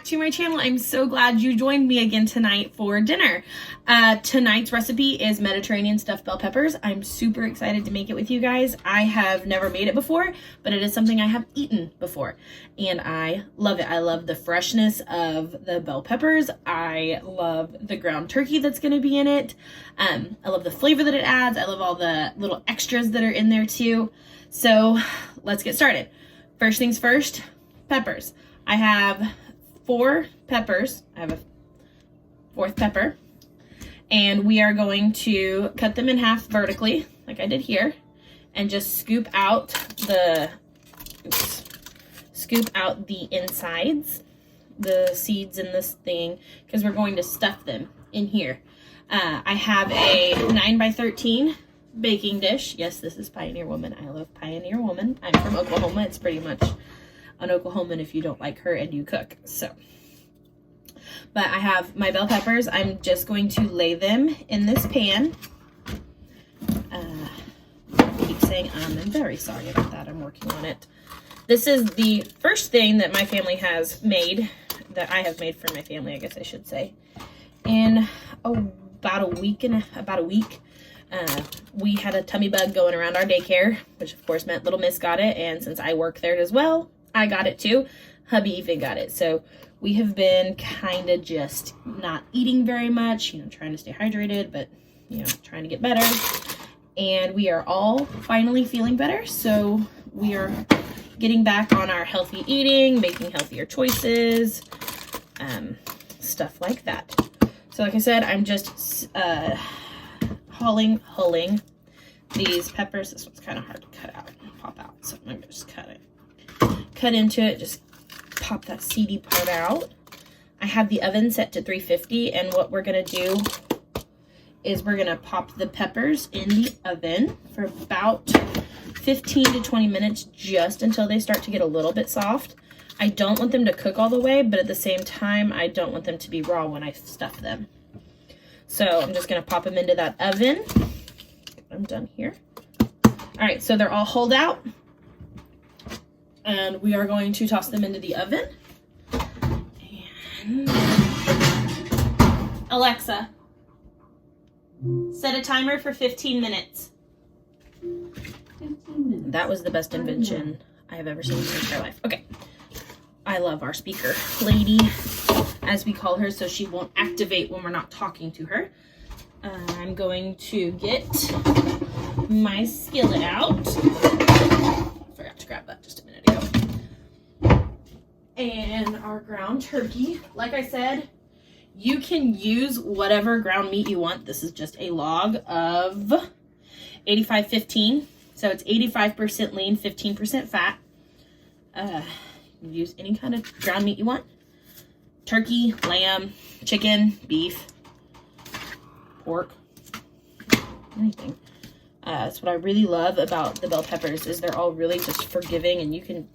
back to my channel. I'm so glad you joined me again tonight for dinner. Tonight's recipe is Mediterranean stuffed bell peppers. I'm super excited to make it with you guys. I have never made it before, but it is something I have eaten before, and I love it. I love the freshness of the bell peppers. I love the ground turkey that's going to be in it. I love the flavor that it adds. I love all the little extras that are in there too. So let's get started. First things first, peppers. I have 4 peppers. I have a 4th pepper, and we are going to cut them in half vertically like I did here, and just scoop out the insides, the seeds in this thing, because we're going to stuff them in here. I have a 9x13 baking dish. Yes, this is Pioneer Woman. I love Pioneer Woman. I'm from Oklahoma. It's pretty much an Oklahoman if you don't like her and you cook. But I have my bell peppers. I'm just going to lay them in this pan. I keep saying I'm very sorry about that. I'm working on it. This is the first thing that my family has made, that I have made for my family, I guess I should say, in about a week. We had a tummy bug going around our daycare, which of course meant little miss got it, and since I work there as well, I got it too. Hubby even got it. So we have been kind of just not eating very much, trying to stay hydrated, but trying to get better. And we are all finally feeling better, so we are getting back on our healthy eating, making healthier choices, stuff like that. So like I said, I'm just hulling these peppers. This one's kind of hard to cut out and pop out, so I'm gonna just cut into it, just pop that seedy part out. I have the oven set to 350, and what we're gonna do is we're gonna pop the peppers in the oven for about 15 to 20 minutes, just until they start to get a little bit soft. I don't want them to cook all the way, but at the same time, I don't want them to be raw when I stuff them. So I'm just gonna pop them into that oven. I'm done here. All right, so they're all hulled out, and we are going to toss them into the oven. And Alexa, set a timer for 15 minutes. 15 minutes. That was the best invention I have ever seen in my entire life. Okay. I love our speaker lady, as we call her, so she won't activate when we're not talking to her. I'm going to get my skillet out. Forgot to grab that just a minute ago. And our ground turkey. Like I said, you can use whatever ground meat you want. This is just a log of 85-15. So it's 85% lean, 15% fat. Use any kind of ground meat you want. Turkey, lamb, chicken, beef, pork, anything. That's what I really love about the bell peppers, is they're all really just forgiving, and you can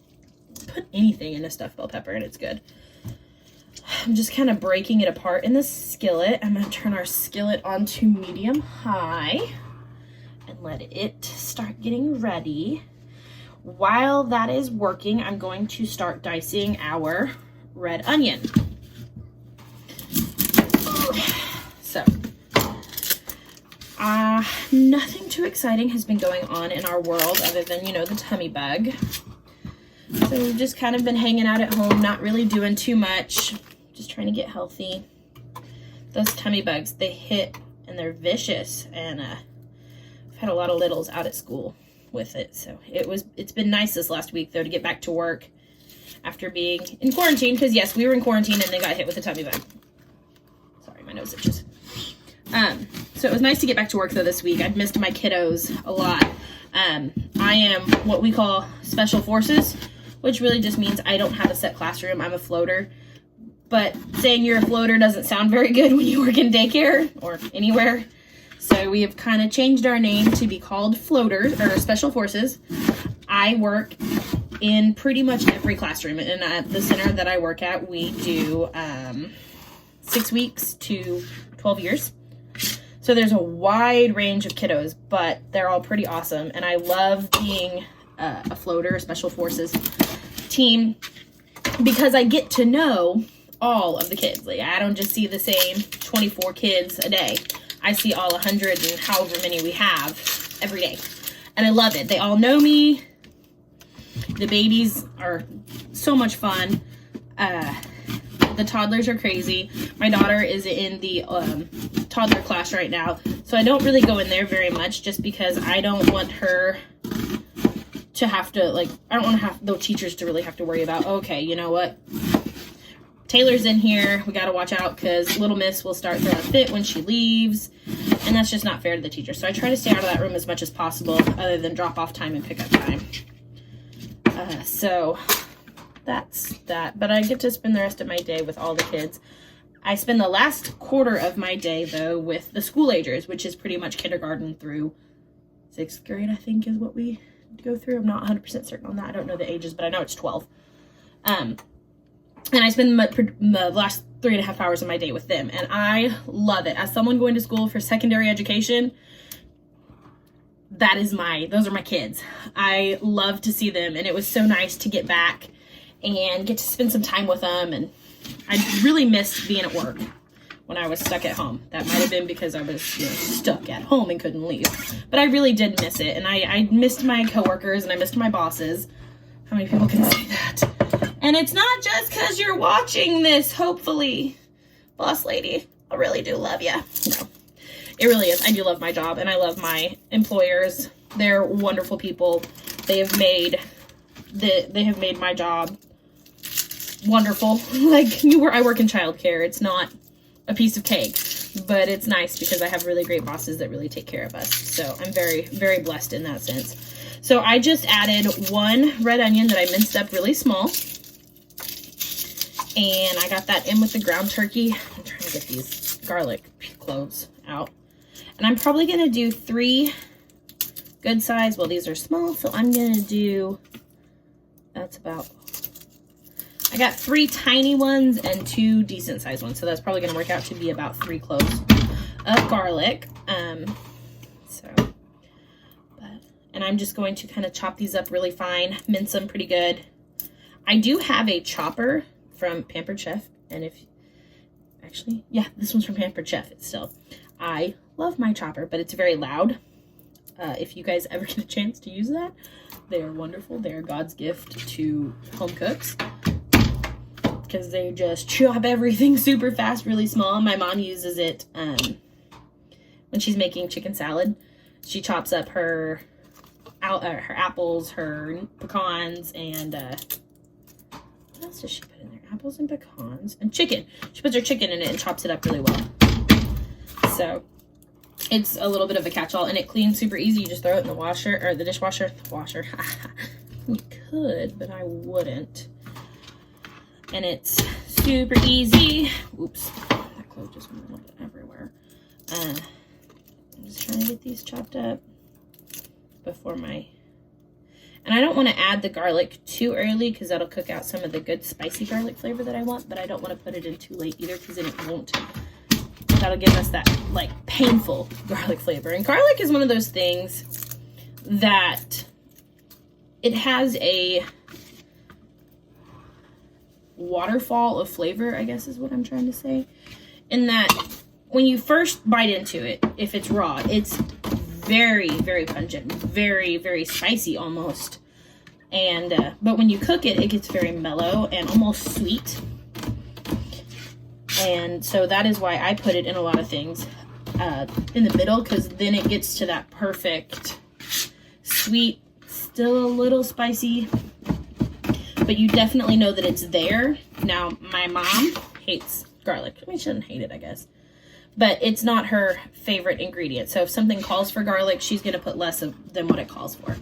put anything in a stuffed bell pepper and it's good. I'm just kind of breaking it apart in the skillet. I'm going to turn our skillet on to medium high and let it start getting ready. While that is working, I'm going to start dicing our red onion. So, nothing too exciting has been going on in our world other than, the tummy bug. So we've just kind of been hanging out at home, not really doing too much, just trying to get healthy. Those tummy bugs, they hit and they're vicious, and I've had a lot of littles out at school with it. So it's been nice this last week though to get back to work after being in quarantine, because yes, we were in quarantine and they got hit with a tummy bug. Sorry, my nose itches. So it was nice to get back to work though this week. I've missed my kiddos a lot. I am what we call special forces, which really just means I don't have a set classroom. I'm a floater, but saying you're a floater doesn't sound very good when you work in daycare or anywhere. So we have kind of changed our name to be called floaters, or special forces. I work in pretty much every classroom, and at the center that I work at, we do 6 weeks to 12 years. So there's a wide range of kiddos, but they're all pretty awesome. And I love being a floater, a special forces team, because I get to know all of the kids. Like, I don't just see the same 24 kids a day. I see all 100 and however many we have every day. And I love it. They all know me. The babies are so much fun. The toddlers are crazy. My daughter is in the toddler class right now, so I don't really go in there very much just because I don't want her to have to, like, I don't want to have the teachers to really have to worry about, okay, you know what? Taylor's in here. We got to watch out because little miss will start throwing a fit when she leaves, and that's just not fair to the teacher. So I try to stay out of that room as much as possible other than drop off time and pick up time. So that's that. But I get to spend the rest of my day with all the kids. I spend the last quarter of my day, though, with the school agers, which is pretty much kindergarten through 6th grade, I think is what we go through. I'm not 100% certain on that. I don't know the ages, but I know it's 12. And I spend the last 3.5 hours of my day with them, and I love it. As someone going to school for secondary education, those are my kids. I love to see them, and it was so nice to get back and get to spend some time with them. And I really missed being at work when I was stuck at home. That might have been because I was stuck at home and couldn't leave, but I really did miss it. And I missed my coworkers and I missed my bosses. How many people can say that? And it's not just because you're watching this, hopefully. Boss lady, I really do love you. No, it really is. I do love my job, and I love my employers. They're wonderful people. They have made my job wonderful. Like, I work in childcare. It's not a piece of cake, but it's nice because I have really great bosses that really take care of us. So I'm very, very blessed in that sense. So I just added 1 red onion that I minced up really small. And I got that in with the ground turkey. I'm trying to get these garlic cloves out. And I'm probably going to do 3 good size. Well, these are small, so I'm going to do, I got 3 tiny ones and 2 decent sized ones. So that's probably going to work out to be about 3 cloves of garlic. And I'm just going to kind of chop these up really fine, mince them pretty good. I do have a chopper from Pampered Chef, and this one's from Pampered Chef. I love my chopper, but it's very loud. If you guys ever get a chance to use that, they are wonderful. They're God's gift to home cooks because they just chop everything super fast, really small. My mom uses it when she's making chicken salad. She chops up her apples, her pecans, and what else does she put in there? Apples and pecans and chicken. She puts her chicken in it and chops it up really well. So it's a little bit of a catch-all, and it cleans super easy. You just throw it in the washer, or the dishwasher. You could, but I wouldn't. And it's super easy. Oops, that clove just went a little bit everywhere. I'm just trying to get these chopped up before and I don't want to add the garlic too early because that'll cook out some of the good spicy garlic flavor that I want, but I don't want to put it in too late either because then it won't. That'll give us that like painful garlic flavor. And garlic is one of those things that it has a waterfall of flavor, I guess is what I'm trying to say, in that when you first bite into it, if it's raw, it's very, very pungent, very, very spicy almost. And but when you cook it, it gets very mellow and almost sweet. And so that is why I put it in a lot of things in the middle, because then it gets to that perfect sweet, still a little spicy, but you definitely know that it's there. Now, my mom hates garlic. I mean, she doesn't hate it, I guess, but it's not her favorite ingredient. So if something calls for garlic, she's going to put less than what it calls for.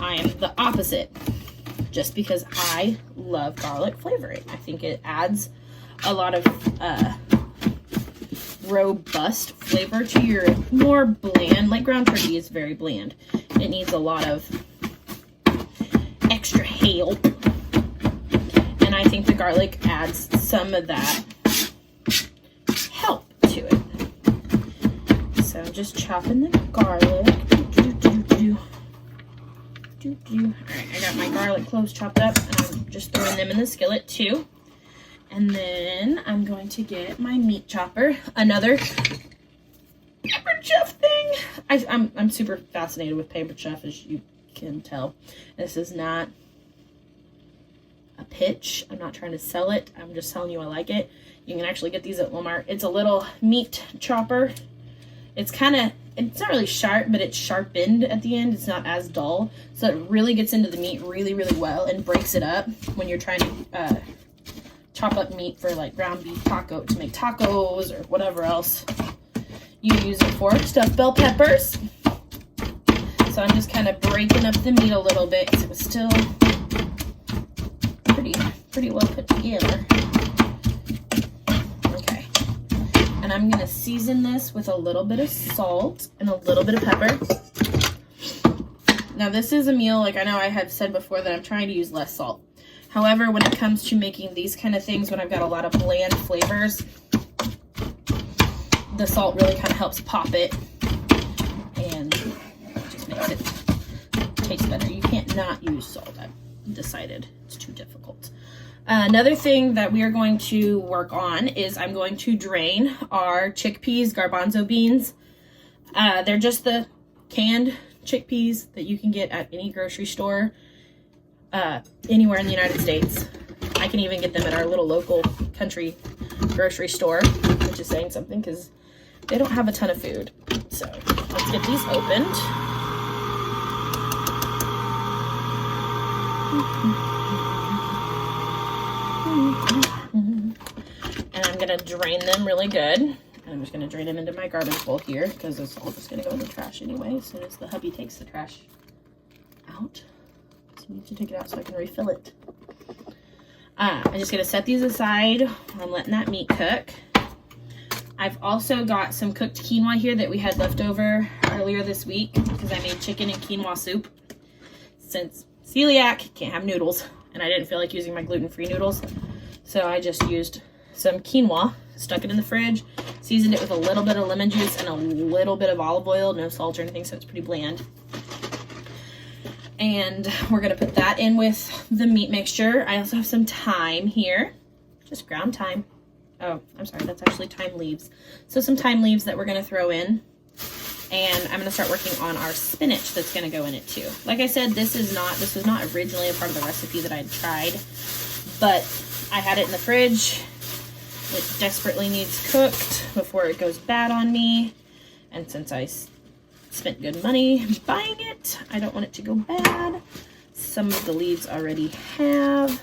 I am the opposite, just because I love garlic flavoring. I think it adds a lot of robust flavor to your more bland, like ground turkey is very bland. It needs a lot of extra help. And I think the garlic adds some of that help to it. So I'm just chopping the garlic. Alright, I got my garlic cloves chopped up, and I'm just throwing them in the skillet too. And then I'm going to get my meat chopper, another Paper Chef thing. I'm super fascinated with Paper Chef, as you can tell. This is not a pitch. I'm not trying to sell it. I'm just telling you I like it. You can actually get these at Walmart. It's a little meat chopper. It's not really sharp, but it's sharpened at the end. It's not as dull. So it really gets into the meat really, really well and breaks it up when you're trying to chop up meat for like ground beef taco to make tacos or whatever else you use it for. Stuffed bell peppers. So I'm just kind of breaking up the meat a little bit because it was still pretty well put together. Okay. And I'm going to season this with a little bit of salt and a little bit of pepper. Now this is a meal, like I know I have said before, that I'm trying to use less salt. However, when it comes to making these kind of things, when I've got a lot of bland flavors, the salt really kind of helps pop it and just makes it taste better. You can't not use salt. I've decided it's too difficult. Another thing that we are going to work on is I'm going to drain our chickpeas, garbanzo beans. They're just the canned chickpeas that you can get at any grocery store, anywhere in the United States. I can even get them at our little local country grocery store, which is saying something because they don't have a ton of food. So let's get these opened. And I'm gonna drain them really good. I'm just gonna drain them into my garbage bowl here because it's all just gonna go in the trash anyway as soon as the hubby takes the trash out. So I need to take it out so I can refill it. I'm just gonna set these aside. I'm letting that meat cook. I've also got some cooked quinoa here that we had left over earlier this week because I made chicken and quinoa soup. Since celiac, can't have noodles, and I didn't feel like using my gluten-free noodles, so I just used some quinoa, stuck it in the fridge, seasoned it with a little bit of lemon juice and a little bit of olive oil, no salt or anything, so it's pretty bland. And we're gonna put that in with the meat mixture. I also have some thyme here, just ground thyme. Oh, I'm sorry, that's actually thyme leaves. So some thyme leaves that we're gonna throw in. And I'm gonna start working on our spinach that's gonna go in it too. Like I said, this was not originally a part of the recipe that I'd tried, but I had it in the fridge. It desperately needs cooked before it goes bad on me. And since I spent good money buying it, I don't want it to go bad. Some of the leaves already have.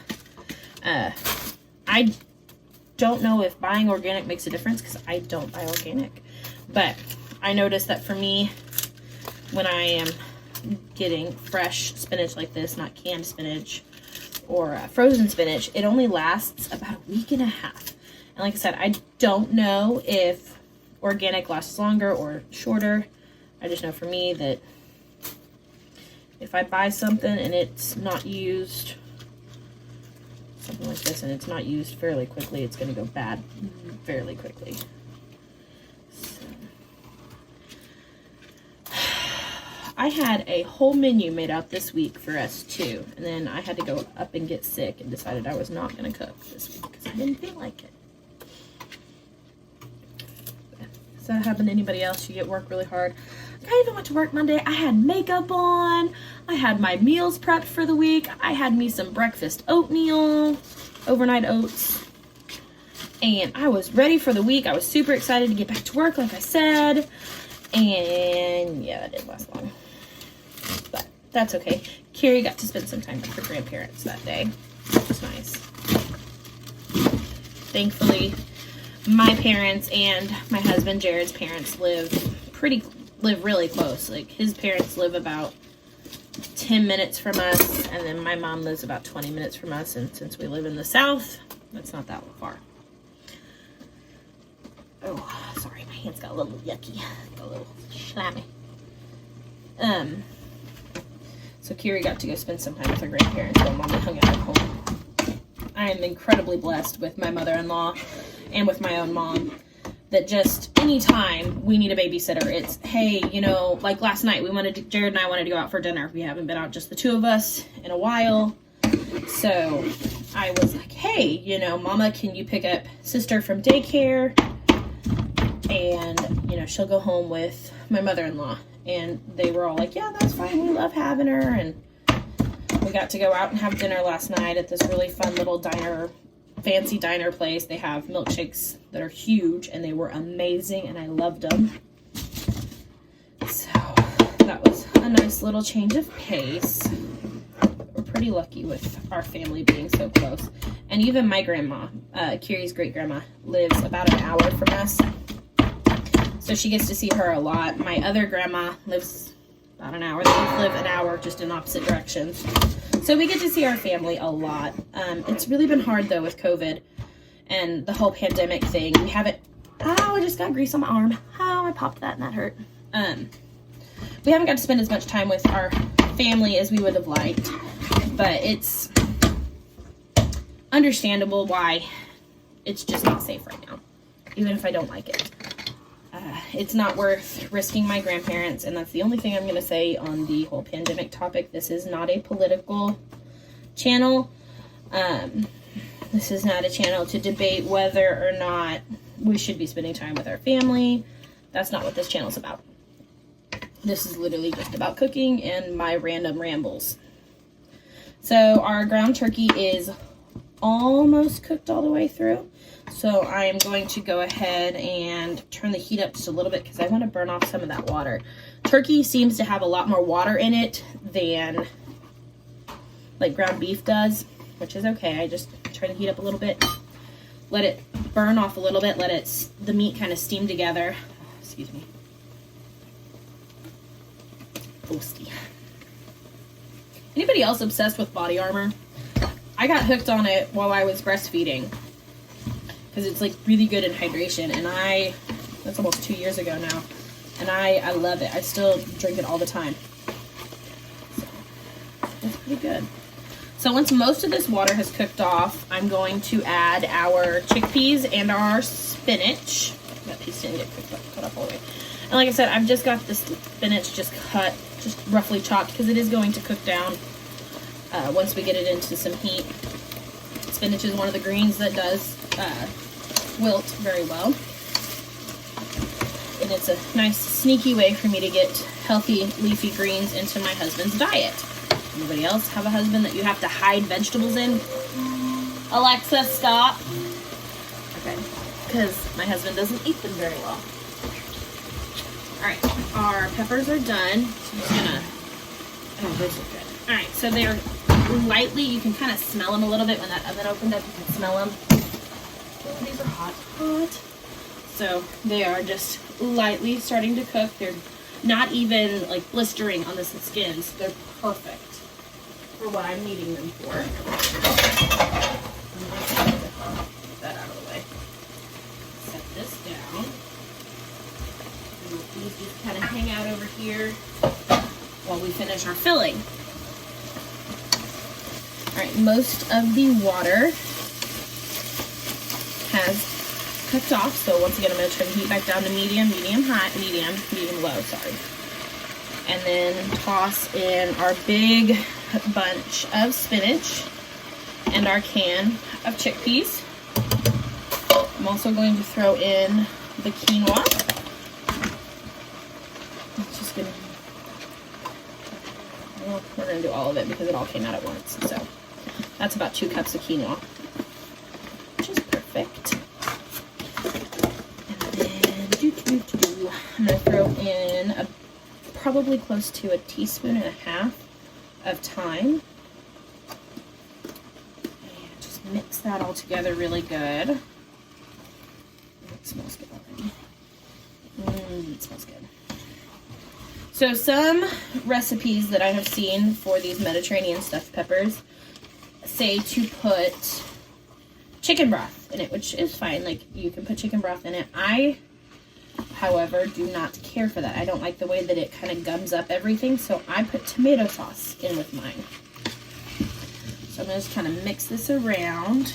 I don't know if buying organic makes a difference because I don't buy organic, but I noticed that for me, when I am getting fresh spinach like this, not canned spinach or frozen spinach, it only lasts about a week and a half. And like I said, I don't know if organic lasts longer or shorter. I just know for me that if I buy something and it's not used, something like this, and it's not used fairly quickly, it's going to go bad fairly quickly. So, I had a whole menu made out this week for us too, and then I had to go up and get sick and decided I was not going to cook this week because I didn't feel like it. Does that happen to anybody else? You get work really hard? I even went to work Monday. I had makeup on. I had my meals prepped for the week. I had me some breakfast oatmeal, overnight oats, and I was ready for the week. I was super excited to get back to work, like I said, and yeah, that didn't last long, but that's okay. Carrie got to spend some time with her grandparents that day, which was nice. Thankfully, my parents and my husband Jared's parents live really close. Like, his parents live about 10 minutes from us, and then my mom lives about 20 minutes from us, and since we live in the south, that's not that far. Oh, sorry, my hands got a little yucky, got a little slimy. So Kiri got to go spend some time with her grandparents while Mama hung out at home. I am incredibly blessed with my mother-in-law and with my own mom, that just anytime we need a babysitter, it's, hey, you know, like last night Jared and I wanted to go out for dinner. We haven't been out just the two of us in a while. So I was like, hey, you know, Mama, can you pick up sister from daycare? And, you know, she'll go home with my mother-in-law. And they were all like, yeah, that's fine. We love having her. And we got to go out and have dinner last night at this really fun little diner, fancy diner place. They have milkshakes that are huge, and they were amazing, and I loved them. So that was a nice little change of pace. We're pretty lucky with our family being so close. And even my grandma, Kiri's great-grandma, lives about an hour from us. So she gets to see her a lot. My other grandma lives about an hour. They both live an hour, just in opposite directions. So we get to see our family a lot. It's really been hard, though, with COVID and the whole pandemic thing. We haven't... Oh, I just got grease on my arm. Oh, I popped that and that hurt. We haven't got to spend as much time with our family as we would have liked. But it's understandable why it's just not safe right now, even if I don't like it. It's not worth risking my grandparents, and that's the only thing I'm going to say on the whole pandemic topic. This is not a political channel. This is not a channel to debate whether or not we should be spending time with our family. That's not what this channel is about. This is literally just about cooking and my random rambles. So our ground turkey is almost cooked all the way through. So I am going to go ahead and turn the heat up just a little bit because I want to burn off some of that water. Turkey seems to have a lot more water in it than like ground beef does, which is okay. I just turn the heat up a little bit, let it burn off a little bit, let the meat kind of steam together. Excuse me. Toasty. Anybody else obsessed with Body Armor? I got hooked on it while I was breastfeeding because it's like really good in hydration, and that's almost 2 years ago now, and I love it. I still drink it all the time. So that's pretty good. So once most of this water has cooked off, I'm going to add our chickpeas and our spinach. That piece didn't get cut up all the way. And like I said, I've just got this spinach just cut, just roughly chopped, because it is going to cook down once we get it into some heat. Spinach is one of the greens that does wilt very well. And it's a nice sneaky way for me to get healthy leafy greens into my husband's diet. Anybody else have a husband that you have to hide vegetables in? Alexa, stop. Okay, because my husband doesn't eat them very well. Alright, our peppers are done. So I'm just gonna... Oh, those are good. Alright, so they're lightly, you can kind of smell them a little bit when that oven opened up. You can smell them. Oh, these are hot. So they are just lightly starting to cook. They're not even like blistering on the skins. They're perfect for what I'm needing them for. Get that out of the way. Set this down. And these just kind of hang out over here while we finish our filling. Alright, most of the water has cooked off, so once again I'm going to turn the heat back down to medium low, sorry. And then toss in our big bunch of spinach and our can of chickpeas. I'm also going to throw in the quinoa. It's just gonna, well, we're going to do all of it because it all came out at once. So that's about 2 cups of quinoa, which is perfect. I'm going to throw in probably close to 1.5 teaspoons of thyme. And just mix that all together really good. It smells good already. It smells good. So some recipes that I have seen for these Mediterranean stuffed peppers say to put chicken broth in it, which is fine. Like, you can put chicken broth in it. I, however, do not care for that. I don't like the way that it kind of gums up everything, so I put tomato sauce in with mine. So I'm going to just kind of mix this around.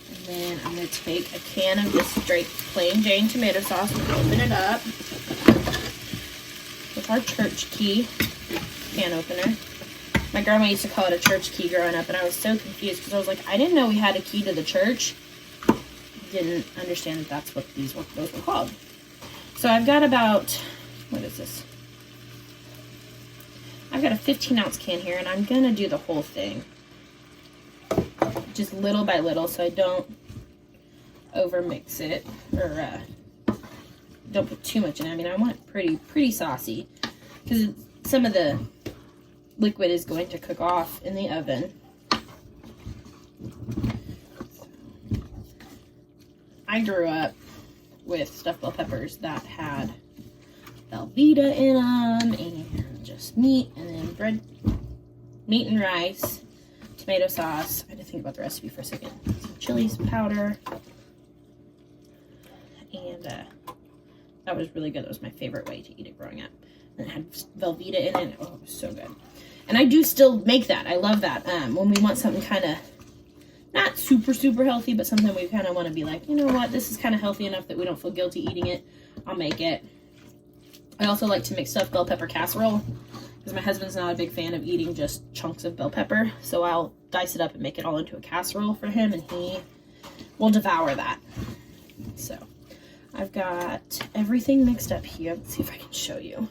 And then I'm going to take a can of just straight plain Jane tomato sauce and open it up with our church key can opener. My grandma used to call it a church key growing up, and I was so confused because I was like, I didn't know we had a key to the church. Didn't understand that that's what those were called. So I've got about, what is this? I've got a 15-ounce can here, and I'm going to do the whole thing. Just little by little, so I don't over-mix it, or don't put too much in it. I mean, I want it pretty saucy, because some of the liquid is going to cook off in the oven. I grew up with stuffed bell peppers that had Velveeta in them, and just meat, and then bread, meat and rice, tomato sauce. I had to think about the recipe for a second. Some chili powder, and that was really good. That was my favorite way to eat it growing up. And it had Velveeta in it. Oh, it was so good. And I do still make that. I love that. When we want something kind of not super healthy, but something we kind of want to be like, you know what, this is kind of healthy enough that we don't feel guilty eating it. I'll make it. I also like to make stuffed bell pepper casserole because my husband's not a big fan of eating just chunks of bell pepper. So I'll dice it up and make it all into a casserole for him, and he will devour that. So I've got everything mixed up here. Let's see if I can show you.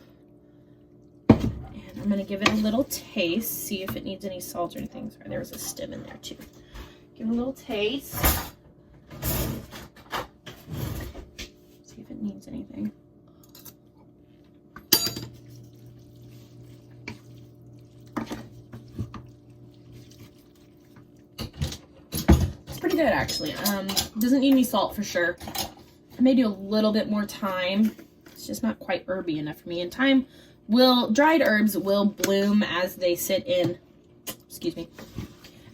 And I'm going to give it a little taste, see if it needs any salt or anything. Sorry, there was a stem in there too. Give it a little taste. See if it needs anything. It's pretty good, actually. Doesn't need any salt for sure. I may do a little bit more thyme. It's just not quite herby enough for me. And dried herbs will bloom as they sit in,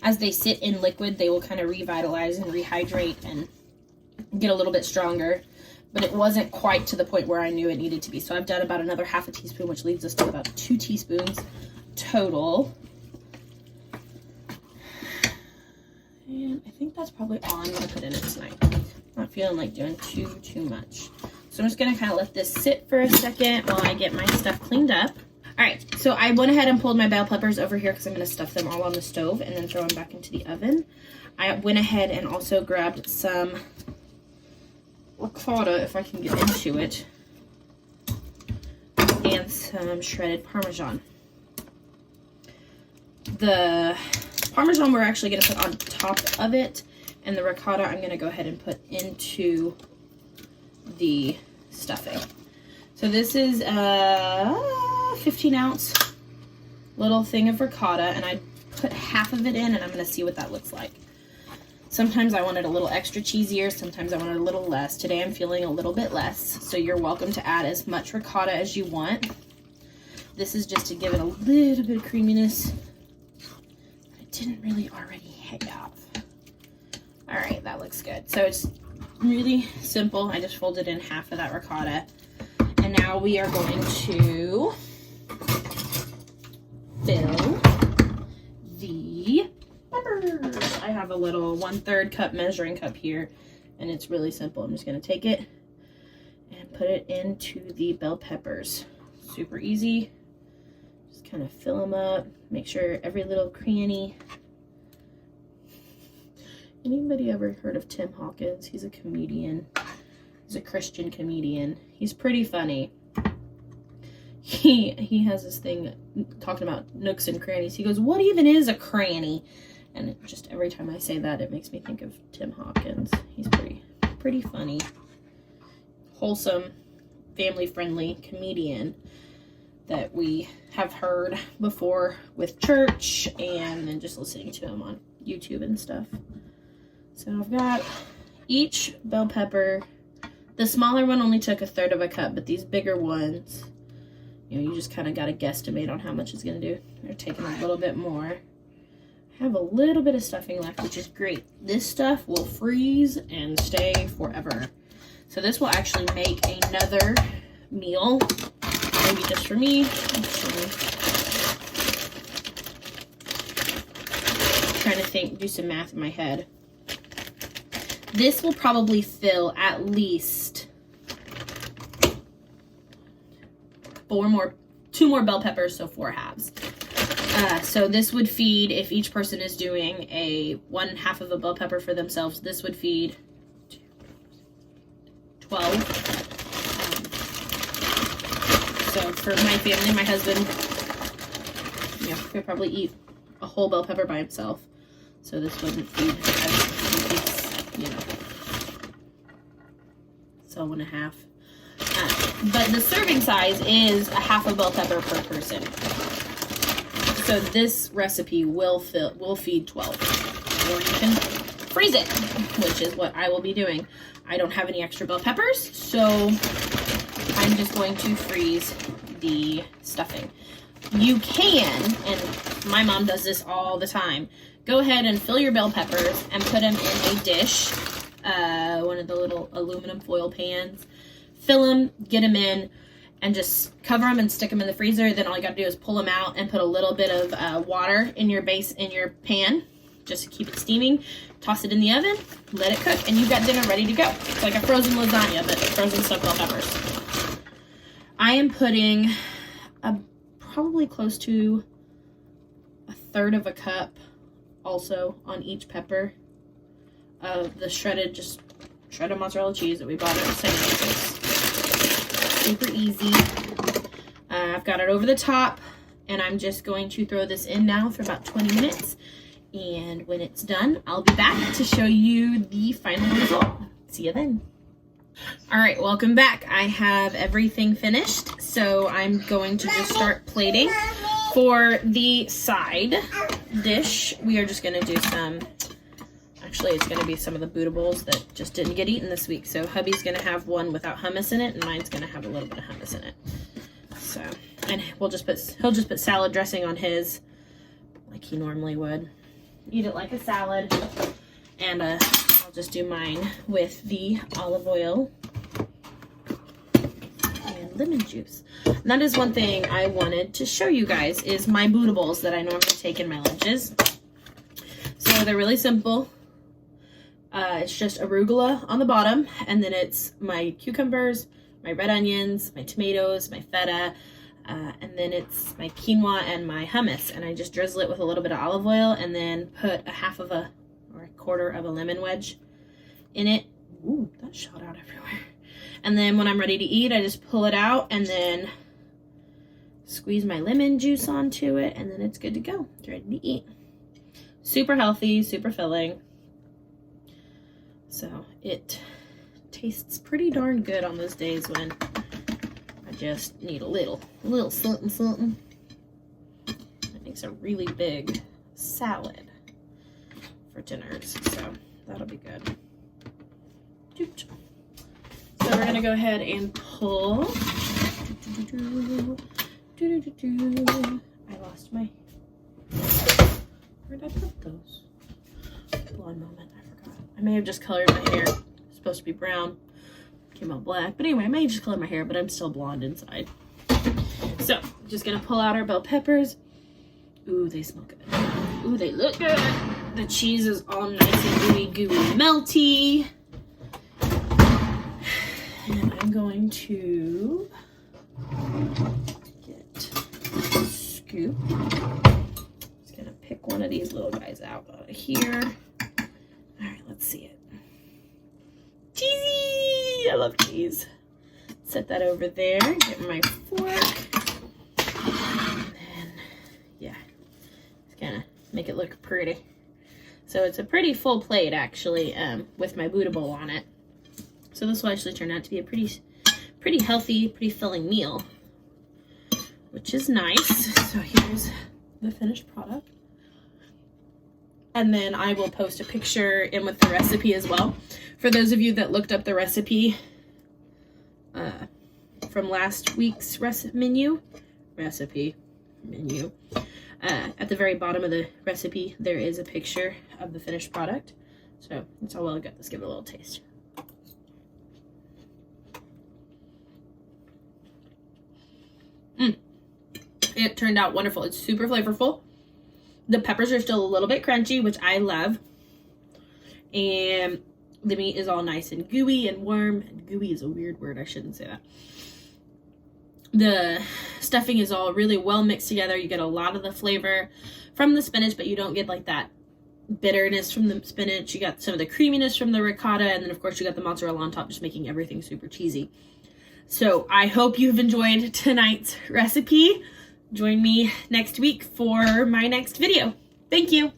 as they sit in liquid. They will kind of revitalize and rehydrate and get a little bit stronger. But it wasn't quite to the point where I knew it needed to be. So I've done about another half a teaspoon, which leaves us to about 2 teaspoons total. And I think that's probably all I'm going to put in it tonight. Not feeling like doing too much. So I'm just going to kind of let this sit for a second while I get my stuff cleaned up. All right, so I went ahead and pulled my bell peppers over here because I'm going to stuff them all on the stove and then throw them back into the oven. I went ahead and also grabbed some ricotta, if I can get into it, and some shredded Parmesan. The Parmesan we're actually going to put on top of it, and the ricotta I'm going to go ahead and put into the stuffing. So this is a 15-ounce little thing of ricotta, and I put half of it in, and I'm going to see what that looks like. Sometimes I want it a little extra cheesier, sometimes I want it a little less. Today I'm feeling a little bit less, so you're welcome to add as much ricotta as you want. This is just to give it a little bit of creaminess I didn't really already have. All right, that looks good. So it's really simple. I just folded in half of that ricotta. And now we are going to fill the peppers. I have a little 1/3 cup measuring cup here, and it's really simple. I'm just going to take it and put it into the bell peppers. Super easy. Just kind of fill them up. Make sure every little cranny. Anybody ever heard of Tim Hawkins? He's a comedian. He's a Christian comedian. He's pretty funny. He has this thing talking about nooks and crannies. He goes, "What even is a cranny?" And it just every time I say that, it makes me think of Tim Hawkins. He's pretty funny, wholesome, family-friendly comedian that we have heard before with church and then just listening to him on YouTube and stuff. So I've got each bell pepper. The smaller one only took 1/3 of a cup, but these bigger ones, you know, you just kind of got to guesstimate on how much it's going to do. They're taking a little bit more. I have a little bit of stuffing left, which is great. This stuff will freeze and stay forever. So this will actually make another meal, maybe just for me. Actually, trying to do some math in my head. This will probably fill at least two more bell peppers, so 4 halves. So this would feed, if each person is doing a 1/2 of a bell pepper for themselves, this would feed 12. So for my family, my husband, could probably eat a whole bell pepper by himself. So this wouldn't feed, so 1/2. But the serving size is a 1/2 bell pepper per person. So this recipe will feed 12. Or you can freeze it, which is what I will be doing. I don't have any extra bell peppers, so I'm just going to freeze the stuffing. You can, and my mom does this all the time, go ahead and fill your bell peppers and put them in a dish, one of the little aluminum foil pans. Fill them, get them in, and just cover them and stick them in the freezer. Then all you gotta do is pull them out and put a little bit of water in your pan, just to keep it steaming. Toss it in the oven, let it cook, and you've got dinner ready to go. It's like a frozen lasagna, but frozen stuffed bell peppers. I am putting probably close to 1/3 of a cup also on each pepper of the shredded mozzarella cheese that we bought at St. Joseph's. Super easy. I've got it over the top, and I'm just going to throw this in now for about 20 minutes. And when it's done, I'll be back to show you the final result. See you then. All right, welcome back. I have everything finished, so I'm going to just start plating. For the side dish, we are just going to do actually it's going to be some of the Bootables that just didn't get eaten this week. So hubby's going to have one without hummus in it, and mine's going to have a little bit of hummus in it. So, and he'll just put salad dressing on his like he normally would. Eat it like a salad. And I'll just do mine with the olive oil and lemon juice. And that is one thing I wanted to show you guys, is my Bootables that I normally take in my lunches. So they're really simple. It's just arugula on the bottom, and then it's my cucumbers, my red onions, my tomatoes, my feta, and then it's my quinoa and my hummus. And I just drizzle it with a little bit of olive oil, and then put a 1/4 of a lemon wedge in it. Ooh, that shot out everywhere. And then when I'm ready to eat, I just pull it out and then squeeze my lemon juice onto it, and then it's good to go. It's ready to eat. Super healthy, super filling. So it tastes pretty darn good on those days when I just need a little something. It makes a really big salad for dinners, so that'll be good. So we're gonna go ahead and pull. I lost my. Where did I put those? Blonde moment, I forgot. I may have just colored my hair. It's supposed to be brown. Came out black. But anyway, I may have just colored my hair, but I'm still blonde inside. So, just gonna pull out our bell peppers. Ooh, they smell good. Ooh, they look good. The cheese is all nice and gooey, melty. And I'm going to get a scoop. Just gonna pick one of these little guys out of here. All right, let's see it. Cheesy! I love cheese. Set that over there. Get my fork. And then, yeah, it's gonna make it look pretty. So it's a pretty full plate, actually, with my Bootable on it. So this will actually turn out to be a pretty healthy, pretty filling meal, which is nice. So here's the finished product. And then I will post a picture in with the recipe as well. For those of you that looked up the recipe from last week's menu, at the very bottom of the recipe, there is a picture of the finished product. So it's all well good. Let's give it a little taste. It turned out wonderful. It's super flavorful. The peppers are still a little bit crunchy, which I love. And The meat is all nice and gooey and warm. Gooey is a weird word. I shouldn't say that. The stuffing is all really well mixed together. You get a lot of the flavor from the spinach, but you don't get like that bitterness from the spinach. You got some of the creaminess from the ricotta, and then of course you got the mozzarella on top, just making everything super cheesy. So I hope you've enjoyed tonight's recipe. Join me next week for my next video. Thank you.